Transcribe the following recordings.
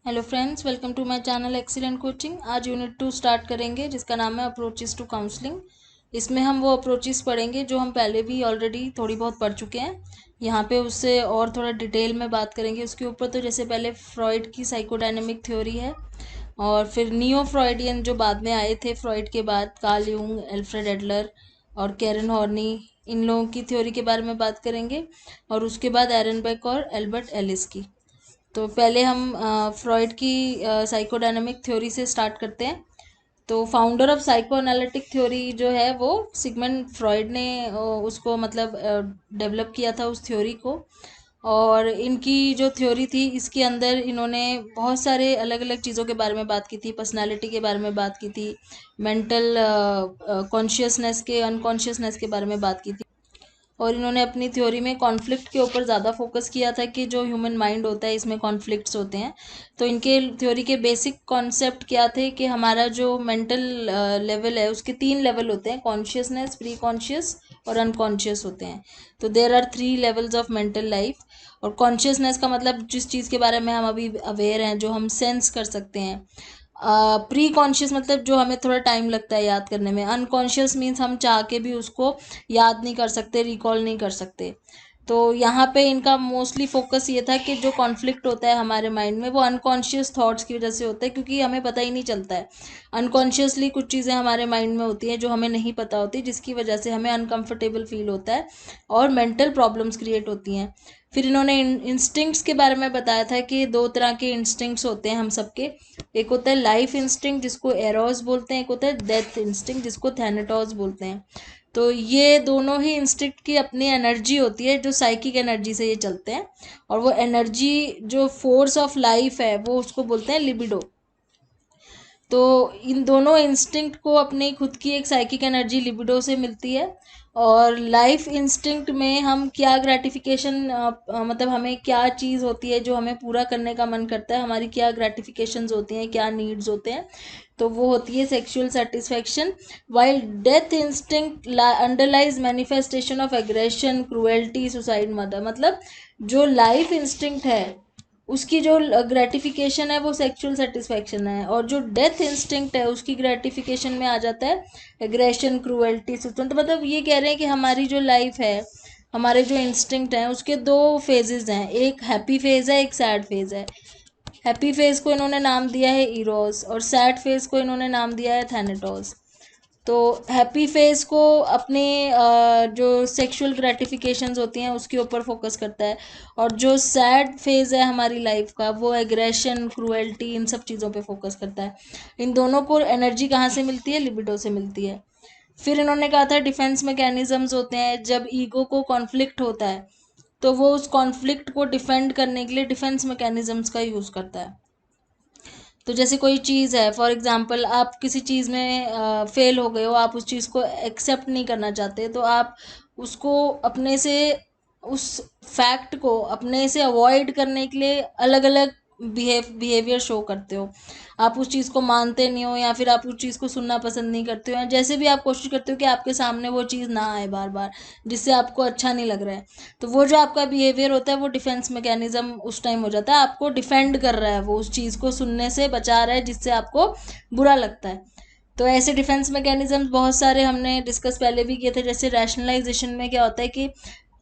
Hello friends, welcome to my channel excellent coaching. आज unit 2 start करेंगे जिसका नाम है अप्रोचेस टू काउंसलिंग। इसमें हम वो अप्रोचेस पढ़ेंगे जो हम पहले भी ऑलरेडी थोड़ी बहुत पढ़ चुके हैं। यहाँ पे उससे और थोड़ा डिटेल में बात करेंगे उसके ऊपर। तो जैसे पहले फ्रॉइड की साइकोडायनेमिक थ्योरी है, और फिर नियो फ्रॉइडियन जो बाद में आए थे फ्रॉइड के बाद, कार्ल यूंग, एल्फ्रेड एडलर और कैरन हॉर्नी, इन लोगों की थ्योरी के बारे में बात करेंगे। और उसके बाद एरनबेक और एल्बर्ट एलिस की। तो पहले हम फ्रॉइड की साइकोडायनामिक थ्योरी से स्टार्ट करते हैं। तो founder of psycho analytic theory जो है वो सिगमंड फ्रॉइड ने उसको मतलब डेवलप किया था उस थ्योरी को। और इनकी जो थ्योरी थी इसके अंदर इन्होंने बहुत सारे अलग अलग चीज़ों के बारे में बात की थी। पर्सनालिटी के बारे में बात की थी, मेंटल कॉन्शियसनेस के, अनकॉन्शियसनेस के बारे में बात की थी। और इन्होंने अपनी थ्योरी में कॉन्फ्लिक्ट के ऊपर ज़्यादा फोकस किया था कि जो ह्यूमन माइंड होता है इसमें कॉन्फ्लिक्ट्स होते हैं। तो इनके थ्योरी के बेसिक कॉन्सेप्ट क्या थे कि हमारा जो मेंटल लेवल है उसके 3 लेवल होते हैं, कॉन्शियसनेस, प्री कॉन्शियस और अनकॉन्शियस होते हैं। तो there are 3 levels of mental life. और कॉन्शियसनेस का मतलब जिस चीज़ के बारे में हम अभी अवेयर हैं, जो हम सेंस कर सकते हैं। प्री कॉन्शियस मतलब जो हमें थोड़ा टाइम लगता है याद करने में। अनकॉन्शियस मीन्स हम चाह के भी उसको याद नहीं कर सकते, रिकॉल नहीं कर सकते। तो यहाँ पे इनका मोस्टली फोकस ये था कि जो कॉन्फ्लिक्ट होता है हमारे माइंड में वो अनकॉन्शियस थॉट्स की वजह से होता है, क्योंकि हमें पता ही नहीं चलता है। अनकॉन्शियसली कुछ चीज़ें हमारे माइंड में होती हैं जो हमें नहीं पता होती, जिसकी वजह से हमें अनकंफर्टेबल फील होता है और मेंटल प्रॉब्लम्स क्रिएट होती हैं। फिर इन्होंने इंस्टिंक्ट्स के बारे में बताया था कि 2 तरह के इंस्टिंक्ट्स होते हैं हम सबके। एक होता है लाइफ इंस्टिंक्ट जिसको एरोस बोलते हैं, एक होता है डेथ इंस्टिंक्ट जिसको थैनेटोस बोलते हैं। तो ये दोनों ही इंस्टिंक्ट की अपनी एनर्जी होती है, जो साइकिक एनर्जी से ये चलते हैं। और वो एनर्जी जो फोर्स ऑफ लाइफ है वो उसको बोलते हैं लिबिडो। तो इन दोनों इंस्टिंक्ट को अपनी खुद की एक साइकिक एनर्जी लिबिडो से मिलती है। और लाइफ इंस्टिंक्ट में हम क्या ग्रेटिफिकेशन मतलब हमें क्या चीज़ होती है जो हमें पूरा करने का मन करता है, हमारी क्या ग्रेटिफिकेशंस होती हैं, क्या नीड्स होते हैं, तो वो होती है sexual satisfaction. While death instinct underlies manifestation of aggression, cruelty, suicide murder. मतलब जो लाइफ इंस्टिंक्ट है उसकी जो ग्रेटिफिकेशन है वो सेक्सुअल सेटिस्फेक्शन है, और जो डेथ इंस्टिंक्ट है उसकी ग्रेटिफिकेशन में आ जाता है एग्रेशन, क्रूएल्टी, सुतन। तो मतलब ये कह रहे हैं कि हमारी जो लाइफ है, हमारे जो इंस्टिंक्ट हैं उसके 2 फेजेस हैं, एक हैप्पी फेज है, एक सैड फेज है। हैप्पी फेज को इन्होंने नाम दिया है इरोस, और सैड फेज को इन्होंने नाम दिया है थैनेटोस। तो हैप्पी फेज को अपने जो सेक्सुअल ग्रेटिफिकेशंस होती हैं उसके ऊपर फोकस करता है। और जो सैड फेज है हमारी लाइफ का वो एग्रेशन, क्रूएल्टी, इन सब चीज़ों पे फोकस करता है। इन दोनों को एनर्जी कहाँ से मिलती है? लिबिडो से मिलती है। फिर इन्होंने कहा था डिफेंस मैकेनिज्म्स होते हैं। जब ईगो को कॉन्फ्लिक्ट होता है तो वो उस कॉन्फ्लिक्ट को डिफेंड करने के लिए डिफेंस मैकेनिज्म्स का यूज़ करता है। तो जैसे कोई चीज़ है, फॉर एग्जांपल आप किसी चीज़ में फेल हो गए हो, आप उस चीज़ को एक्सेप्ट नहीं करना चाहते, तो आप उसको अपने से, उस फैक्ट को अपने से अवॉइड करने के लिए अलग अलग बिहेवियर शो करते हो। आप उस चीज़ को मानते नहीं हो, या फिर आप उस चीज़ को सुनना पसंद नहीं करते हो, या जैसे भी आप कोशिश करते हो कि आपके सामने वो चीज़ ना आए बार बार, जिससे आपको अच्छा नहीं लग रहा है। तो वो जो आपका बिहेवियर होता है वो डिफेंस मैकेनिज्म उस टाइम हो जाता है। आपको डिफेंड कर रहा है, वो उस चीज़ को सुनने से बचा रहा है जिससे आपको बुरा लगता है। तो ऐसे डिफेंस मैकेनिज्म्स बहुत सारे हमने डिस्कस पहले भी किए थे। जैसे रैशनलाइजेशन में क्या होता है कि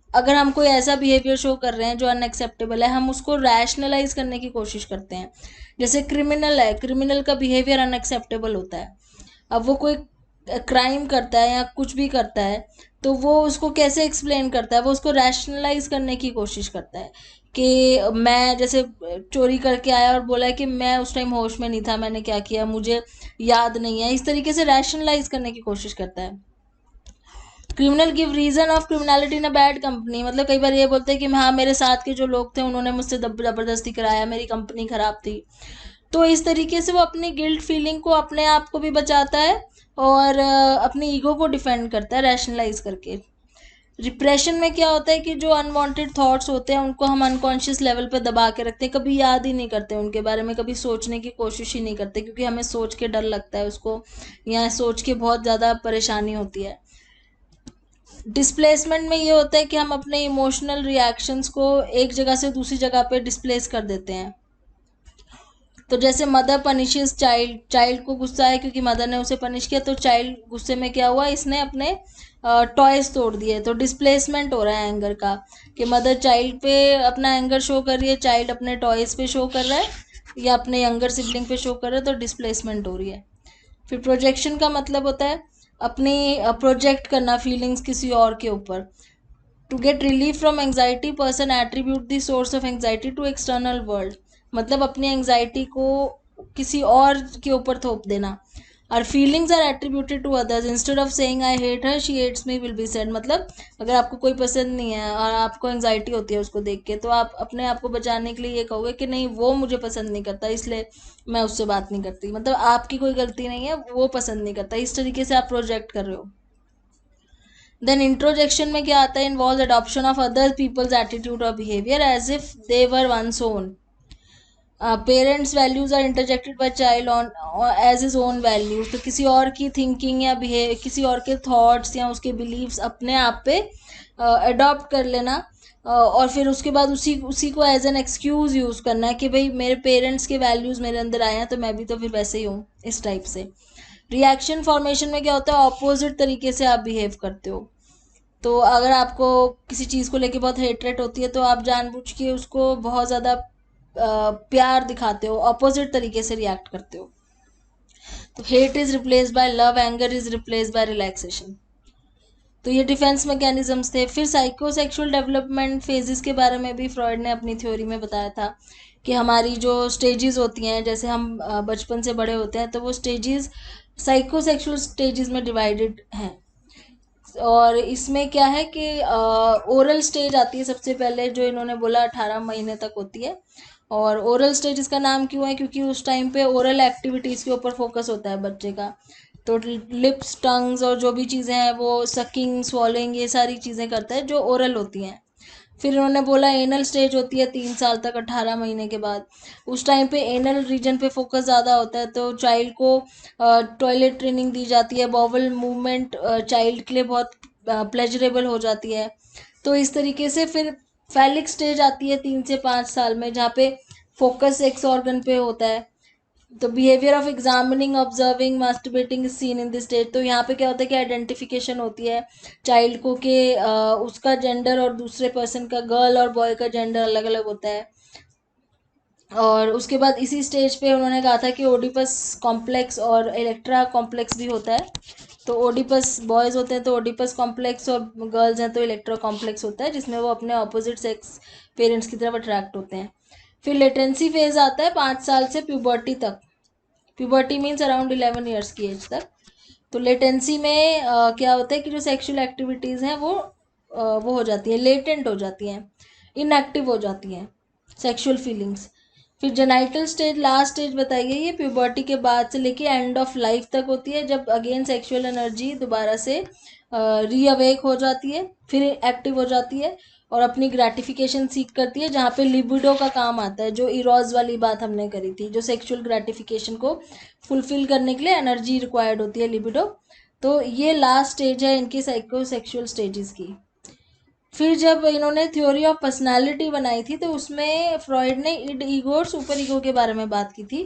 अगर हम कोई ऐसा बिहेवियर शो कर रहे हैं जो अनएक्सेप्टेबल है, हम उसको रैशनलाइज करने की कोशिश करते हैं। जैसे क्रिमिनल है, क्रिमिनल का बिहेवियर अनएक्सेप्टेबल होता है। अब वो कोई क्राइम करता है या कुछ भी करता है, तो वो उसको कैसे एक्सप्लेन करता है? वो उसको रैशनलाइज करने की कोशिश करता है कि मैं जैसे चोरी करके आया और बोला है कि मैं उस टाइम होश में नहीं था, मैंने क्या किया मुझे याद नहीं है। इस तरीके से रैशनलाइज करने की कोशिश करता है। Criminal give reason of criminality in a bad company. मतलब कई बार ये बोलते हैं कि हाँ, मेरे साथ के जो लोग थे उन्होंने मुझसे जबरदस्ती कराया, मेरी कंपनी खराब थी। तो इस तरीके से वो अपनी गिल्ट फीलिंग को, अपने आप को भी बचाता है और अपनी ईगो को डिफेंड करता है रैशनलाइज करके। रिप्रेशन में क्या होता है कि जो अनवांटेड थॉट्स होते हैं उनको हम अनकॉन्शियस लेवल पे दबा के रखते हैं, कभी याद ही नहीं करते उनके बारे में, कभी सोचने की कोशिश ही नहीं करते, क्योंकि हमें सोच के डर लगता है उसको, या सोच के बहुत ज़्यादा परेशानी होती है। डिस्प्लेसमेंट में ये होता है कि हम अपने इमोशनल रिएक्शंस को एक जगह से दूसरी जगह पे डिस्प्लेस कर देते हैं। तो जैसे मदर पनिशेस चाइल्ड, चाइल्ड को गुस्सा है क्योंकि मदर ने उसे पनिश किया, तो चाइल्ड गुस्से में क्या हुआ, इसने अपने टॉयज तोड़ दिए। तो डिस्प्लेसमेंट हो रहा है एंगर का, कि मदर चाइल्ड पे अपना एंगर शो कर रही है, चाइल्ड अपने टॉयज पे शो कर रहा है या अपने यंगर सिबलिंग पे शो कर रहा है, तो डिस्प्लेसमेंट हो रही है। फिर प्रोजेक्शन का मतलब होता है अपनी प्रोजेक्ट करना फीलिंग्स किसी और के ऊपर। To get relief from anxiety, person attribute the source of anxiety to external world, मतलब अपनी एंग्जाइटी को किसी और के ऊपर थोप देना। और feelings are attributed to others, instead of saying I hate her she hates me will be said, मतलब अगर आपको कोई पसंद नहीं है और आपको एंग्जाइटी होती है उसको देख के, तो आप अपने आप को बचाने के लिए ये कहोगे कि नहीं वो मुझे पसंद नहीं करता इसलिए मैं उससे बात नहीं करती, मतलब आपकी कोई गलती नहीं है, वो पसंद नहीं करता, इस तरीके से आप प्रोजेक्ट कर रहे हो। देन इंट्रोजेक्शन में क्या आता है, involve adoption of other people's attitude और behaviour as if they were one's own. Parents values are introjected by child on as his own values, तो किसी और की थिंकिंग या बिहेव, किसी और के थॉट्स या उसके बिलीव्स अपने आप पे अडॉप्ट कर लेना, और फिर उसके बाद उसी उसी को एज एन एक्सक्यूज यूज करना है कि भाई मेरे पेरेंट्स के वैल्यूज मेरे अंदर आए हैं तो मैं भी तो फिर वैसे ही हूँ, इस टाइप से। रिएक्शन फॉर्मेशन में क्या होता है, ऑपोजिट तरीके से आप बिहेव करते हो। तो अगर आपको किसी चीज़ को लेके बहुत हेटरेट होती है तो आप जानबूझ के उसको बहुत ज़्यादा प्यार दिखाते हो, अपोजिट तरीके से रिएक्ट करते हो। तो hate is replace by love, anger is replace by relaxation. तो ये डिफेंस मैकेनिज्म्स थे। फिर साइकोसेक्सुअल डेवलपमेंट फेजेस के बारे में भी फ्रॉइड ने अपनी थ्योरी में बताया था कि हमारी जो स्टेजेस होती हैं, जैसे हम बचपन से बड़े होते हैं तो वो स्टेजेस साइकोसेक्सुअल स्टेजेस में डिवाइडेड हैं। और इसमें क्या है कि ओरल स्टेज आती है सबसे पहले, जो इन्होंने बोला 18 महीने तक होती है। और ओरल स्टेज इसका नाम क्यों है, क्योंकि उस टाइम पे ओरल एक्टिविटीज़ के ऊपर फोकस होता है बच्चे का। तो लिप्स, टंग्स और जो भी चीज़ें हैं वो सकिंग, स्वॉलिंग, ये सारी चीज़ें करता है जो ओरल होती हैं। फिर उन्होंने बोला एनल स्टेज होती है 3 साल तक, 18 महीने के बाद। उस टाइम पे एनल रीजन पे फोकस ज़्यादा होता है, तो चाइल्ड को टॉयलेट ट्रेनिंग दी जाती है, बॉवल मूवमेंट चाइल्ड के लिए बहुत प्लेजरेबल हो जाती है। तो इस तरीके से फिर फैलिक स्टेज आती है 3 से 5 साल में, जहाँ पे फोकस सेक्स ऑर्गन पे होता है। तो behaviour of examining, observing, masturbating is seen in this stage. तो यहाँ पे क्या होता है कि आइडेंटिफिकेशन होती है चाइल्ड को कि उसका जेंडर और दूसरे पर्सन का, गर्ल और बॉय का जेंडर अलग अलग होता है। और उसके बाद इसी स्टेज पे उन्होंने कहा था कि ओडिपस कॉम्प्लेक्स और इलेक्ट्रा कॉम्प्लेक्स भी होता है। तो ओडिपस बॉयज़ होते हैं तो ओडिपस कॉम्प्लेक्स, और गर्ल्स हैं तो इलेक्ट्रा कॉम्प्लेक्स होता है, जिसमें वो अपने ऑपोजिट सेक्स पेरेंट्स की तरफ अट्रैक्ट होते हैं। फिर लेटेंसी फेज आता है 5 साल से प्यूबर्टी तक। प्यूबर्टी मीन्स अराउंड 11 ईयर्स की एज तक। तो लेटेंसी में क्या होता है कि जो सेक्सुअल एक्टिविटीज़ हैं वो हो जाती है, लेटेंट हो जाती हैं, इनएक्टिव हो जाती हैं सेक्सुअल फीलिंग्स। फिर जेनाइटल स्टेज, लास्ट स्टेज बताइए, ये प्यूबर्टी के बाद से लेके एंड ऑफ लाइफ तक होती है, जब अगेन सेक्सुअल एनर्जी दोबारा से रीअवेक हो जाती है, फिर एक्टिव हो जाती है और अपनी ग्रेटिफिकेशन सीख करती है, जहाँ पे लिबिडो का काम आता है, जो इरोज वाली बात हमने करी थी, जो सेक्सुअल ग्रेटिफिकेशन को फुलफिल करने के लिए एनर्जी रिक्वायर्ड होती है, लिबिडो। तो ये लास्ट स्टेज है इनकी साइकोसेक्सुअल स्टेजेस की। फिर जब इन्होंने थ्योरी ऑफ पर्सनालिटी बनाई थी तो उसमें फ्रॉइड ने इड, ईगो और सुपर ईगो के बारे में बात की थी।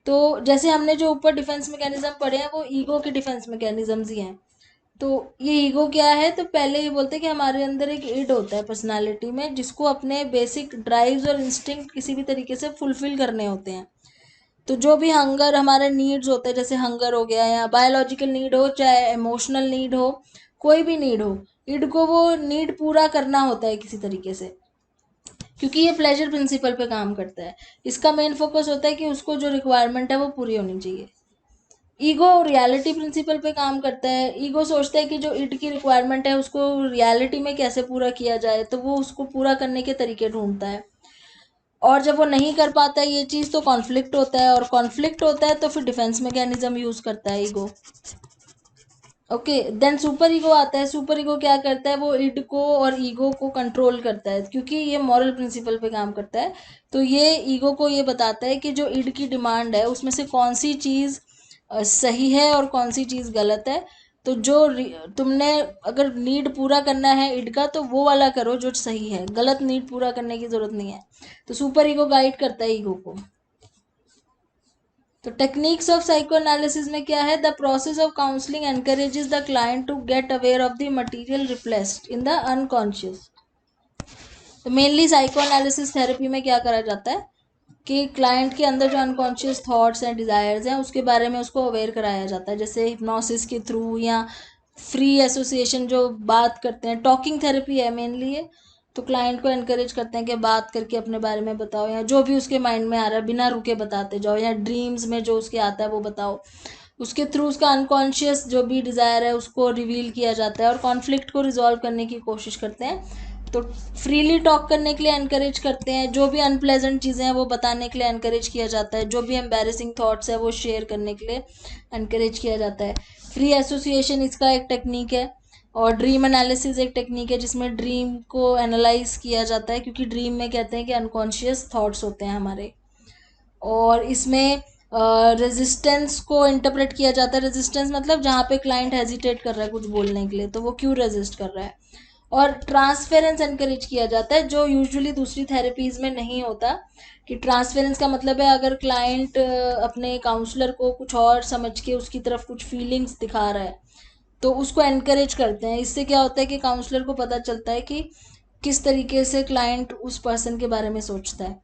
तो जैसे हमने जो ऊपर डिफेंस मैकेनिज्म पढ़े हैं वो ईगो के डिफेंस मैकेनिज्म्स ही हैं। तो ये ईगो क्या है, तो पहले ये बोलते हैं कि हमारे अंदर एक इड होता है पर्सनालिटी में, जिसको अपने बेसिक ड्राइव्स और इंस्टिंक्ट किसी भी तरीके से फुलफिल करने होते हैं। तो जो भी हंगर हमारे नीड्स होते हैं, जैसे हंगर हो गया या बायोलॉजिकल नीड हो चाहे इमोशनल नीड हो, कोई भी नीड हो, इड को वो नीड पूरा करना होता है किसी तरीके से, क्योंकि ये प्लेजर प्रिंसिपल पे काम करता है। इसका मेन फोकस होता है कि उसको जो रिक्वायरमेंट है वो पूरी होनी चाहिए। ईगो रियलिटी प्रिंसिपल पे काम करता है। ईगो सोचता है कि जो इड की रिक्वायरमेंट है उसको रियलिटी में कैसे पूरा किया जाए, तो वो उसको पूरा करने के तरीके ढूंढता है। और जब वो नहीं कर पाता है ये चीज़ तो कॉन्फ्लिक्ट होता है, और कॉन्फ्लिक्ट होता है तो फिर डिफेंस मैकेनिज्म यूज़ करता है ego. Okay, then super ego आता है। सुपर ईगो क्या करता है, वो इड को और ईगो को कंट्रोल करता है, क्योंकि ये मॉरल प्रिंसिपल पे काम करता है। तो ये ईगो को ये बताता है कि जो इड की डिमांड है उसमें से कौन सी चीज़ सही है और कौन सी चीज़ गलत है। तो जो तुमने अगर नीड पूरा करना है इड का तो वो वाला करो जो सही है, गलत नीड पूरा करने की ज़रूरत नहीं है। तो सुपर ईगो गाइड करता है ईगो को। तो टेक्निक्स ऑफ साइको एनालिसिस में क्या है, the process of counselling encourages the client to get aware of the material replaced in the unconscious. तो मेनली साइको एनालिसिस थेरेपी में क्या करा जाता है कि क्लाइंट के अंदर जो अनकॉन्शियस थॉट्स एंड डिज़ायर्स हैं उसके बारे में उसको अवेयर कराया जाता है, जैसे हिप्नोसिस के थ्रू या फ्री एसोसिएशन जो बात करते हैं, टॉकिंग थेरेपी है मेनली ये। तो क्लाइंट को एनकरेज करते हैं कि बात करके अपने बारे में बताओ, या जो भी उसके माइंड में आ रहा है बिना रुके बताते जाओ, या ड्रीम्स में जो उसके आता है वो बताओ। उसके थ्रू उसका अनकॉन्शियस जो भी डिज़ायर है उसको रिवील किया जाता है और कॉन्फ्लिक्ट को रिजॉल्व करने की कोशिश करते हैं। तो फ्रीली टॉक करने के लिए एनकरेज करते हैं, जो भी अनप्लेजेंट चीज़ें हैं वो बताने के लिए एनकरेज किया जाता है, जो भी एम्बैरेसिंग थॉट्स है वो शेयर करने के लिए एनकरेज किया जाता है। फ्री एसोसिएशन इसका एक टेक्निक है, और ड्रीम एनालिसिस एक टेक्निक है जिसमें ड्रीम को एनालाइज किया जाता है, क्योंकि ड्रीम में कहते हैं कि अनकॉन्शियस थॉट्स होते हैं हमारे। और इसमें रेजिस्टेंस को इंटरप्रेट किया जाता है। रेजिस्टेंस मतलब जहाँ पे क्लाइंट हेजिटेट कर रहा है कुछ बोलने के लिए, तो वो क्यों रेजिस्ट कर रहा है। और ट्रांसफेरेंस एनकरेज किया जाता है, जो यूजुअली दूसरी थेरेपीज में नहीं होता। कि ट्रांसफेरेंस का मतलब है अगर क्लाइंट अपने काउंसलर को कुछ और समझ के उसकी तरफ कुछ फीलिंग्स दिखा रहा है तो उसको एनकरेज करते हैं। इससे क्या होता है कि काउंसलर को पता चलता है कि किस तरीके से क्लाइंट उस पर्सन के बारे में सोचता है।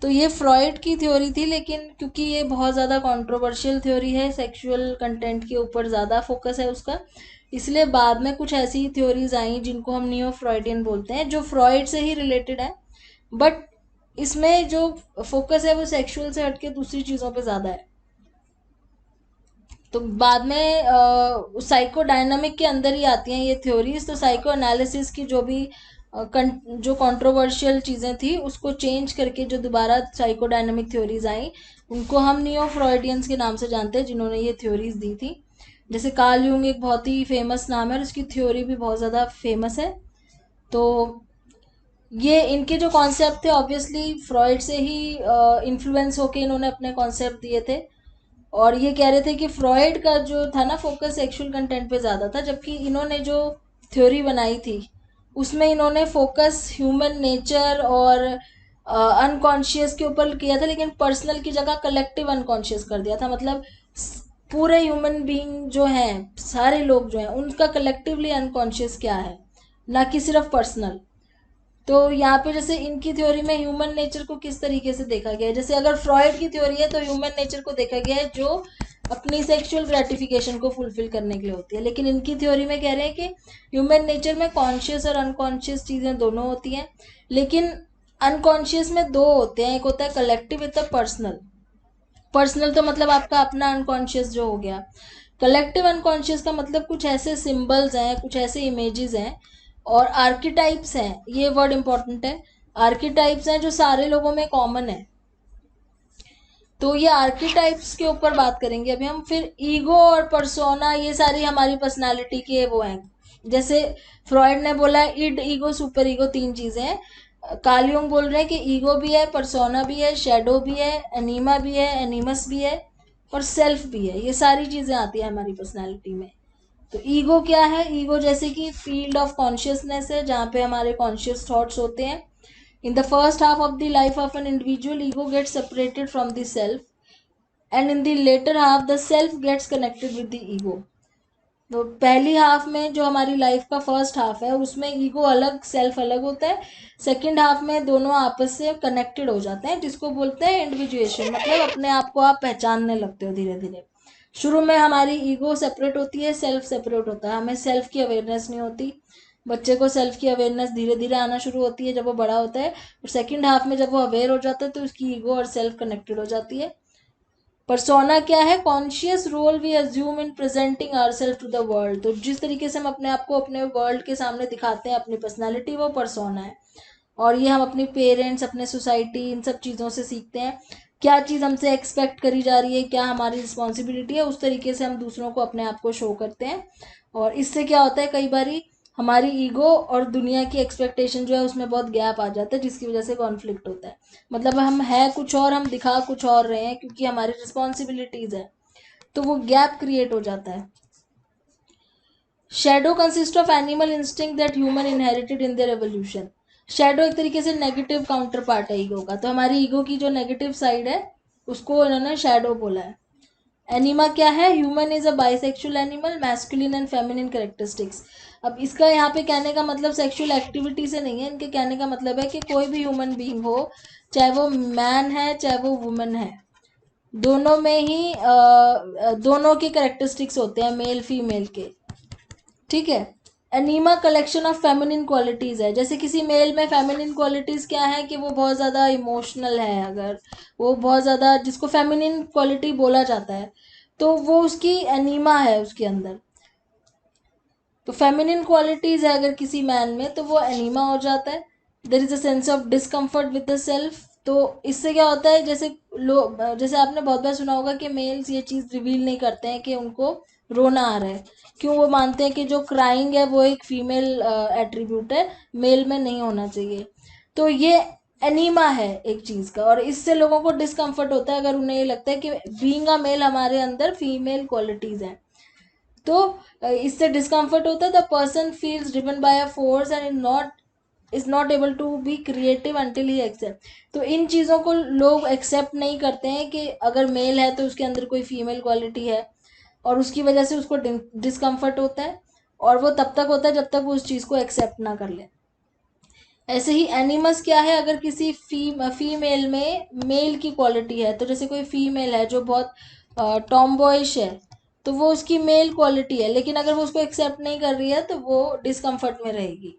तो ये फ्रॉइड की थ्योरी थी, लेकिन क्योंकि ये बहुत ज़्यादा कंट्रोवर्शियल थ्योरी है, सेक्सुअल कंटेंट के ऊपर ज़्यादा फोकस है उसका, इसलिए बाद में कुछ ऐसी थ्योरीज आई जिनको हम नियो फ्रॉइडियन बोलते हैं, जो फ्रॉइड से ही रिलेटेड है, बट इसमें जो फोकस है वो सेक्सुअल से हटके दूसरी चीज़ों पे ज़्यादा है। तो बाद में साइको डायनामिक के अंदर ही आती हैं ये थ्योरीज। तो साइको एनालिसिस की जो भी जो कंट्रोवर्शियल चीज़ें थी उसको चेंज करके जो दोबारा साइको डायनामिक थ्योरीज आई उनको हम नियो फ्रॉइडियंस के नाम से जानते हैं, जिन्होंने ये थ्योरीज दी थी। जैसे कार्ल यूंग एक बहुत ही फेमस नाम है और उसकी थ्योरी भी बहुत ज़्यादा फेमस है। तो ये इनके जो कॉन्सेप्ट थे ऑब्वियसली फ्रॉइड से ही इन्फ्लुएंस होके इन्होंने अपने कॉन्सेप्ट दिए थे। और ये कह रहे थे कि फ्रॉइड का जो था ना फोकस सेक्सुअल कंटेंट पे ज़्यादा था, जबकि इन्होंने जो थ्योरी बनाई थी उसमें इन्होंने फोकस ह्यूमन नेचर और अनकॉन्शियस के ऊपर किया था, लेकिन पर्सनल की जगह कलेक्टिव अनकॉन्शियस कर दिया था। मतलब पूरे ह्यूमन बीइंग जो हैं, सारे लोग जो हैं, उनका कलेक्टिवली अनकॉन्शियस क्या है, ना कि सिर्फ पर्सनल। तो यहाँ पे जैसे इनकी थ्योरी में ह्यूमन नेचर को किस तरीके से देखा गया है, जैसे अगर फ्रॉइड की थ्योरी है तो ह्यूमन नेचर को देखा गया है जो अपनी सेक्सुअल ग्रेटिफिकेशन को फुलफिल करने के लिए होती है, लेकिन इनकी थ्योरी में कह रहे हैं कि ह्यूमन नेचर में कॉन्शियस और अनकॉन्शियस चीज़ें दोनों होती हैं, लेकिन अनकॉन्शियस में दो होते हैं, एक होता है कलेक्टिव, एक होता है पर्सनल। पर्सनल तो मतलब आपका अपना अनकॉन्शियस जो हो गया, कलेक्टिव अनकॉन्शियस का मतलब कुछ ऐसे सिंबल्स हैं, कुछ ऐसे इमेजेस हैं और आर्किटाइप्स हैं, ये वर्ड इंपॉर्टेंट है। आर्किटाइप्स हैं जो सारे लोगों में कॉमन है। तो ये आर्किटाइप्स के ऊपर बात करेंगे अभी हम। फिर ईगो और पर्सोना, ये सारी हमारी पर्सनालिटी के वो हैं। जैसे फ्रॉइड ने बोला है इड, ईगो, सुपर ईगो, तीन चीज़ें हैं। कार्ल यूंग बोल रहे हैं कि ईगो भी है, पर्सोना भी है, शेडो भी है, एनीमा भी है, एनीमस भी है, और सेल्फ भी है। ये सारी चीज़ें आती है हमारी पर्सनालिटी में। तो ईगो क्या है, ईगो जैसे कि फील्ड ऑफ कॉन्शियसनेस है जहाँ पे हमारे कॉन्शियस थॉट्स होते हैं। In the first half of the life of an individual, ego gets separated from the self, and in the later half, the self gets connected with the ego. तो पहली half में जो हमारी life का first half है उसमें ego अलग, self अलग होता है। सेकंड हाफ में दोनों आपस से कनेक्टेड हो जाते हैं, जिसको बोलते हैं इंडिविजुएशन, मतलब अपने आप को आप पहचानने लगते हो धीरे धीरे। शुरू में हमारी ईगो सेपरेट होती है, सेल्फ सेपरेट होता है, हमें सेल्फ की अवेयरनेस नहीं होती। बच्चे को सेल्फ की अवेयरनेस धीरे धीरे आना शुरू होती है जब वो बड़ा होता है, और सेकंड हाफ में जब वो अवेयर हो जाता है तो उसकी ईगो और सेल्फ कनेक्टेड हो जाती है। पर्सोना क्या है, conscious role we assume in presenting ourself to the world. तो जिस तरीके से हम अपने आप को अपने वर्ल्ड के सामने दिखाते हैं, अपनी पर्सनालिटी, वो पर्सोना है। और ये हम अपनी पेरेंट्स, अपने सोसाइटी, इन सब चीज़ों से सीखते हैं। क्या चीज़ हमसे एक्सपेक्ट करी जा रही है, क्या हमारी रिस्पॉन्सिबिलिटी है, उस तरीके से हम दूसरों को अपने आप को शो करते हैं। और इससे क्या होता है, कई बारी हमारी ईगो और दुनिया की एक्सपेक्टेशन जो है उसमें बहुत गैप आ जाता है, जिसकी वजह से कॉन्फ्लिक्ट होता है। मतलब हम है कुछ और, हम दिखा कुछ और रहे हैं क्योंकि हमारी रिस्पॉन्सिबिलिटीज़ है, तो वो गैप क्रिएट हो जाता है। Shadow consist of animal instinct that human inherited in their evolution. Shadow एक तरीके से नेगेटिव काउंटर पार्ट है ईगो का। तो हमारी ईगो की जो नेगेटिव साइड है उसको इन्होंने शैडो बोला है। एनिमा क्या है? Human is a bisexual animal, masculine and feminine characteristics. अब इसका यहाँ पे कहने का मतलब सेक्सुअल एक्टिविटी से नहीं है, इनके कहने का मतलब है कि कोई भी ह्यूमन बीइंग हो, चाहे वो मैन है चाहे वो वुमन है, दोनों में ही दोनों के कैरेक्टरिस्टिक्स होते हैं, मेल फीमेल के। ठीक है। Enema collection of feminine qualities है। जैसे किसी मेल में फेमिनिन क्वालिटीज क्या है कि वो बहुत ज़्यादा इमोशनल है, अगर वो बहुत ज़्यादा, जिसको फेमिनिन क्वालिटी बोला जाता है, तो वो उसकी एनीमा है उसके अंदर। तो फेमिनिन क्वालिटीज है अगर किसी मैन में, तो वो एनीमा हो जाता है। There is a sense of discomfort with the self. तो इससे क्या होता है, जैसे आपने बहुत बार सुना होगा कि मेल्स ये चीज़ रिवील नहीं करते हैं कि उनको रोना आ रहा है। क्यों? वो मानते हैं कि जो क्राइंग है वो एक फीमेल एट्रीब्यूट है, मेल में नहीं होना चाहिए। तो ये एनीमा है एक चीज़ का, और इससे लोगों को डिस्कम्फर्ट होता है अगर उन्हें ये लगता है कि बीइंग अ मेल हमारे अंदर फीमेल क्वालिटीज़ हैं। तो इससे डिस्कम्फर्ट होता है। The person feels driven by a force and is not able to be creative until he accept. तो इन चीज़ों को लोग एक्सेप्ट नहीं करते हैं कि अगर मेल है तो उसके अंदर कोई फीमेल क्वालिटी है, और उसकी वजह से उसको डिस्कम्फर्ट होता है, और वो तब तक होता है जब तक वो उस चीज़ को एक्सेप्ट ना कर ले। ऐसे ही एनिमस क्या है, अगर किसी फीमेल में मेल की क्वालिटी है, तो जैसे कोई फीमेल है जो बहुत टॉमबॉयिश है, तो वो उसकी मेल क्वालिटी है, लेकिन अगर वो उसको एक्सेप्ट नहीं कर रही है तो वो डिस्कम्फर्ट में रहेगी।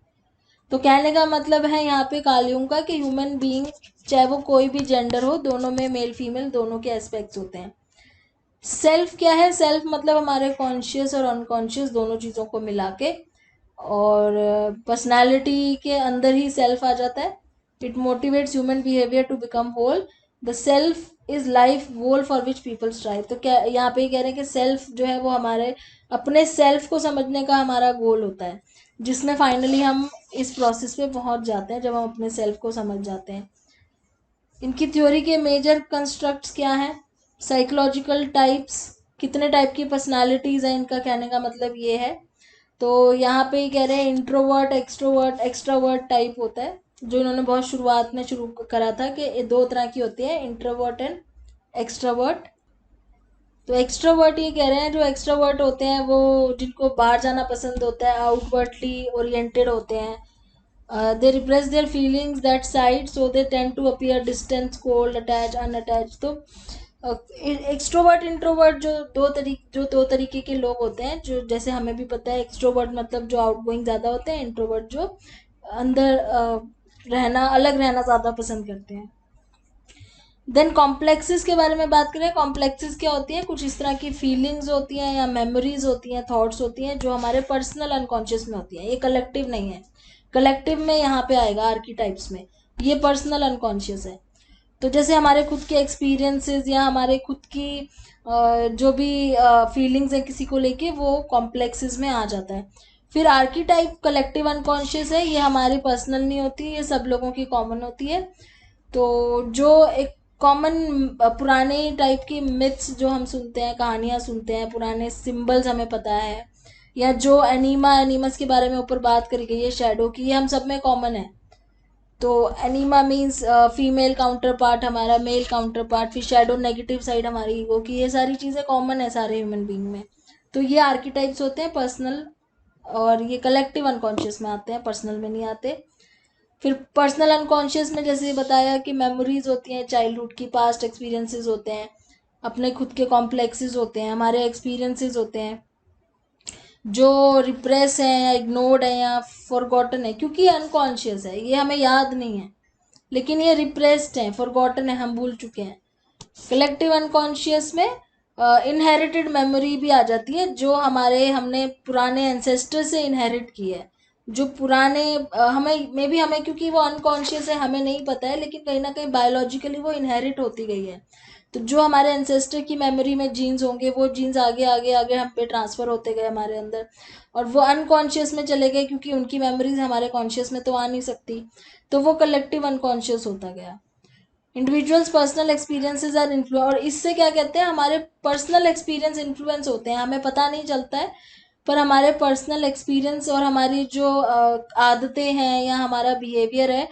तो कहने का मतलब है यहाँ पे कालियों का कि ह्यूमन बीइंग, चाहे वो कोई भी जेंडर हो, दोनों में मेल फीमेल दोनों के एस्पेक्ट्स होते हैं। सेल्फ क्या है? सेल्फ मतलब हमारे कॉन्शियस और अनकॉन्शियस दोनों चीज़ों को मिला के, और पर्सनालिटी के अंदर ही सेल्फ आ जाता है। It motivates human behaviour to become whole. The self is life goal for which people strive. तो क्या यहाँ पे कह रहे हैं कि सेल्फ जो है वो हमारे अपने सेल्फ को समझने का हमारा गोल होता है, जिसमें फाइनली हम इस प्रोसेस पे पहुंच जाते हैं जब हम अपने सेल्फ को समझ जाते हैं। इनकी थ्योरी के मेजर कंस्ट्रक्ट्स क्या हैं? साइकोलॉजिकल टाइप्स, कितने टाइप की पर्सनालिटीज हैं, इनका कहने का मतलब ये है। तो यहाँ पे ये कह रहे हैं इंट्रोवर्ट, एक्सट्रोवर्ट, एक्सट्रावर्ट टाइप होता है, जो इन्होंने बहुत शुरुआत में शुरू करा था कि ये दो तरह की होती है, इंट्रोवर्ट एंड एक्सट्रावर्ट। तो एक्सट्रावर्ट ये कह रहे हैं, जो एक्सट्रावर्ट होते हैं वो जिनको बाहर जाना पसंद होता है, आउटवर्डली ओरिएंटेड होते हैं, they repress their feelings that side, so they tend to appear distant, cold, attached, unattached। तो एक्सट्रोवर्ट इंट्रोवर्ट जो दो तरीके के लोग होते हैं, जो जैसे हमें भी पता है, एक्सट्रोवर्ट मतलब जो आउटगोइंग ज़्यादा होते हैं, इंट्रोवर्ट जो अंदर रहना, अलग रहना ज़्यादा पसंद करते हैं। देन कॉम्प्लेक्सेस के बारे में बात करें। कॉम्प्लेक्सेस क्या होती हैं? कुछ इस तरह की फीलिंग्स होती हैं या मेमोरीज होती हैं, थॉट्स होती हैं, जो हमारे पर्सनल अनकॉन्शियस में होती हैं। ये कलेक्टिव नहीं है। कलेक्टिव में यहाँ पे आएगा आर्कीटाइप्स में, ये पर्सनल अनकॉन्शियस है। तो जैसे हमारे खुद के एक्सपीरियंसेस या हमारे खुद की जो भी फीलिंग्स हैं किसी को लेके, वो कॉम्प्लेक्सेस में आ जाता है। फिर आर्कीटाइप कलेक्टिव अनकॉन्शियस है, ये हमारी पर्सनल नहीं होती, ये सब लोगों की कॉमन होती है। तो जो एक कॉमन पुराने टाइप की मिथ्स जो हम सुनते हैं, कहानियाँ सुनते हैं, पुराने सिंबल्स हमें पता है, या जो एनिमस के बारे में ऊपर बात करी गई है शैडो की, ये हम सब में कॉमन है। तो anima means female counterpart हमारा, मेल काउंटर पार्ट, फिर शैडो नेगेटिव साइड हमारी ईगो की, ये सारी चीज़ें कॉमन है सारे ह्यूमन बीइंग में। तो ये आर्किटाइप्स होते हैं पर्सनल, और ये कलेक्टिव अनकॉन्शियस में आते हैं, पर्सनल में नहीं आते। फिर पर्सनल अनकॉन्शियस में जैसे बताया कि मेमोरीज होती हैं चाइल्डहुड की, पास्ट एक्सपीरियंसेस होते हैं, अपने खुद के कॉम्प्लेक्सेस होते हैं, हमारे एक्सपीरियंसेस होते हैं जो रिप्रेस हैं या इग्नोर्ड हैं या फॉरगॉटन है, क्योंकि ये अनकॉन्शियस है, ये हमें याद नहीं है, लेकिन ये रिप्रेस्ड है, फॉरगॉटन है, हम भूल चुके हैं। कलेक्टिव अनकॉन्शियस में इनहेरिटेड मेमोरी भी आ जाती है, जो हमारे हमने पुराने एंसेस्टर से इनहेरिट की है, जो पुराने हमें क्योंकि वो अनकॉन्शियस है, हमें नहीं पता है, लेकिन कहीं ना कहीं बायोलॉजिकली वो इनहेरिट होती गई है। तो जो हमारे एंसेस्टर की मेमोरी में जीन्स होंगे, वो जीन्स आगे आगे आगे हम पे ट्रांसफ़र होते गए हमारे अंदर, और वो अनकॉन्शियस में चले गए, क्योंकि उनकी मेमोरीज हमारे कॉन्शियस में तो आ नहीं सकती, तो वो कलेक्टिव अनकॉन्शियस होता गया। Individuals personal experiences are influence, और इससे क्या कहते हैं, हमारे पर्सनल एक्सपीरियंस इन्फ्लुएंस होते हैं, हमें पता नहीं चलता है, पर हमारे पर्सनल एक्सपीरियंस और हमारी जो आदतें हैं या हमारा बिहेवियर है,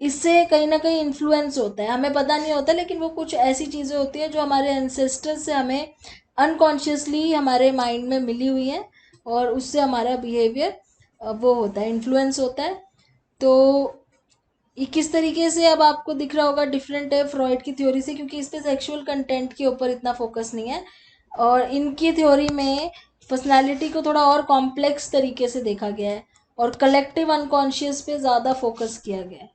इससे कहीं ना कहीं इन्फ्लुएंस होता है, हमें पता नहीं होता, लेकिन वो कुछ ऐसी चीज़ें होती हैं जो हमारे एंसेस्टर्स से हमें अनकॉन्शियसली हमारे माइंड में मिली हुई हैं, और उससे हमारा बिहेवियर वो होता है, इन्फ्लुएंस होता है। तो ये किस तरीके से अब आपको दिख रहा होगा डिफरेंट है फ्रॉइड की थ्योरी से, क्योंकि इस पे सेक्सुअल कंटेंट के ऊपर इतना फोकस नहीं है, और इनकी थ्योरी में पर्सनालिटी को थोड़ा और कॉम्प्लेक्स तरीके से देखा गया है, और कलेक्टिव अनकॉन्शियस पे ज़्यादा फोकस किया गया है।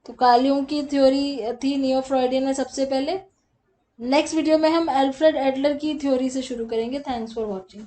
तो कार्ल यूंग की थ्योरी थी नियो फ्रॉइडियन में सबसे पहले। नेक्स्ट वीडियो में हम एल्फ्रेड एडलर की थ्योरी से शुरू करेंगे। Thanks for watching.